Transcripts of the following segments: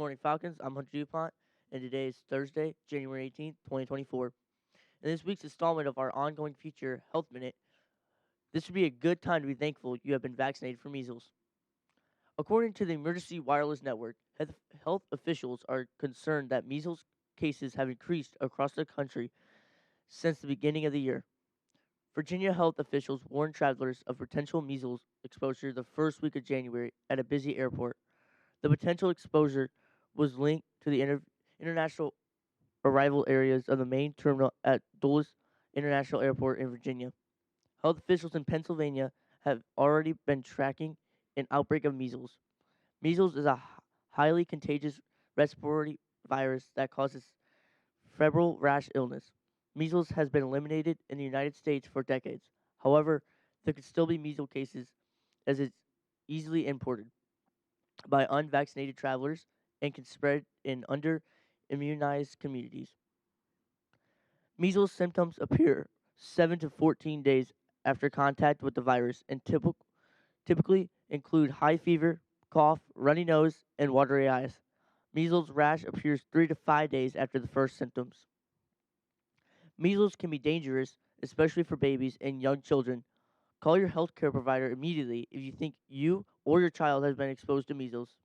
Morning Falcons. I'm Hunter DuPont, and today is Thursday, January 18th, 2024. In this week's installment of our ongoing feature, Health Minute, this would be a good time to be thankful you have been vaccinated for measles. According to the Emergency Wireless Network, health officials are concerned that measles cases have increased across the country since the beginning of the year. Virginia health officials warned travelers of potential measles exposure the first week of January at a busy airport. The potential exposure was linked to the international arrival areas of the main terminal at Dulles International Airport in Virginia. Health officials in Pennsylvania have already been tracking an outbreak of measles. Measles is a highly contagious respiratory virus that causes febrile rash illness. Measles has been eliminated in the United States for decades. However, there could still be measles cases as it's easily imported by unvaccinated travelers and can spread in under immunized communities. Measles symptoms appear 7 to 14 days after contact with the virus and typically include high fever, cough, runny nose, and watery eyes. Measles rash appears 3 to 5 days after the first symptoms. Measles can be dangerous, especially for babies and young children. Call your healthcare provider immediately if you think you or your child has been exposed to measles.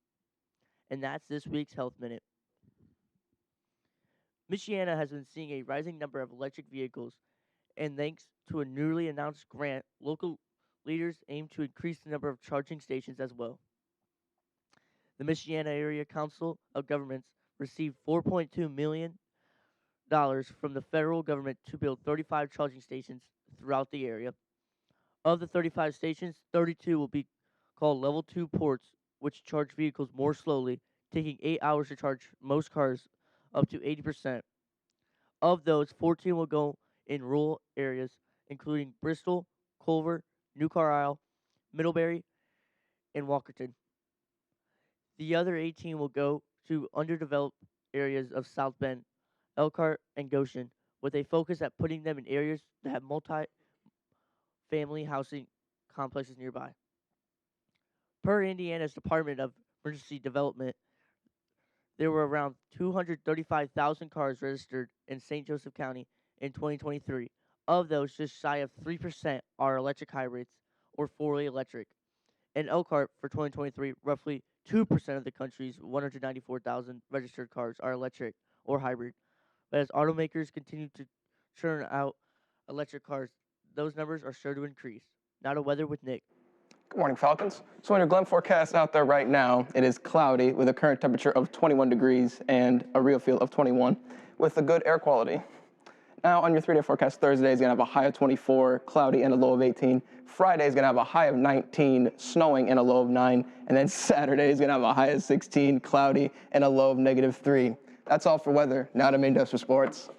And that's this week's Health Minute. Michiana has been seeing a rising number of electric vehicles, and thanks to a newly announced grant, local leaders aim to increase the number of charging stations as well. The Michiana Area Council of Governments received $4.2 million from the federal government to build 35 charging stations throughout the area. Of the 35 stations, 32 will be called Level 2 ports, which charge vehicles more slowly, taking 8 hours to charge most cars up to 80%. Of those, 14 will go in rural areas, including Bristol, Culver, New Carlisle, Middlebury, and Walkerton. The other 18 will go to underdeveloped areas of South Bend, Elkhart, and Goshen, with a focus at putting them in areas that have multi-family housing complexes nearby. Per Indiana's Department of Emergency Development, there were around 235,000 cars registered in St. Joseph County in 2023. Of those, just shy of 3% are electric hybrids or fully electric. In Elkhart for 2023, roughly 2% of the country's 194,000 registered cars are electric or hybrid. But as automakers continue to churn out electric cars, those numbers are sure to increase. Now to weather with Nick. Good morning, Falcons. So in your Glen forecast out there right now, it is cloudy with a current temperature of 21 degrees and a real feel of 21 with a good air quality. Now on your 3-day forecast, Thursday is going to have a high of 24, cloudy, and a low of 18. Friday is going to have a high of 19, snowing, and a low of 9. And then Saturday is going to have a high of 16, cloudy, and a low of -3. That's all for weather. Now to main dose for sports.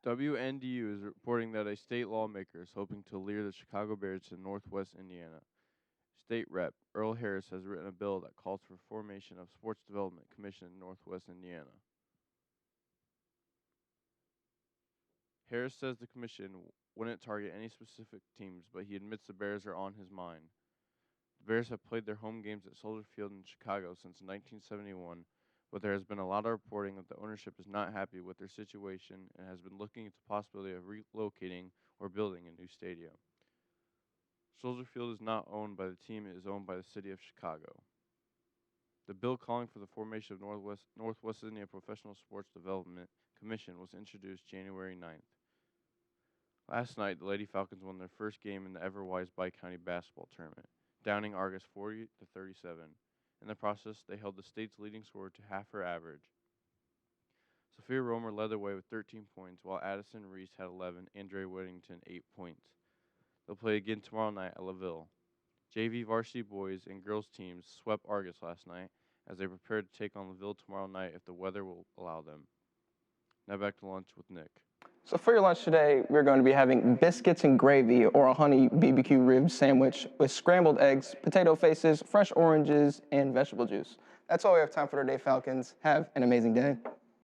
WNDU is reporting that a state lawmaker is hoping to lure the Chicago Bears to Northwest Indiana. State Rep. Earl Harris has written a bill that calls for formation of Sports Development Commission in Northwest Indiana. Harris says the commission wouldn't target any specific teams, but he admits the Bears are on his mind. The Bears have played their home games at Soldier Field in Chicago since 1971, but there has been a lot of reporting that the ownership is not happy with their situation and has been looking into the possibility of relocating or building a new stadium. Soldier Field is not owned by the team, it is owned by the city of Chicago. The bill calling for the formation of Northwest Indiana Professional Sports Development Commission was introduced January 9th. Last night, the Lady Falcons won their first game in the Everwise Bi-County basketball tournament, downing Argus 40-37. In the process, they held the state's leading scorer to half her average. Sophia Romer led the way with 13 points, while Addison Reese had 11 and Dre Whittington 8 points. They'll play again tomorrow night at LaVille. JV varsity boys and girls teams swept Argus last night as they prepare to take on LaVille tomorrow night if the weather will allow them. Now back to lunch with Nick. So for your lunch today, we're going to be having biscuits and gravy or a honey BBQ rib sandwich with scrambled eggs, potato faces, fresh oranges, and vegetable juice. That's all we have time for today, Falcons. Have an amazing day.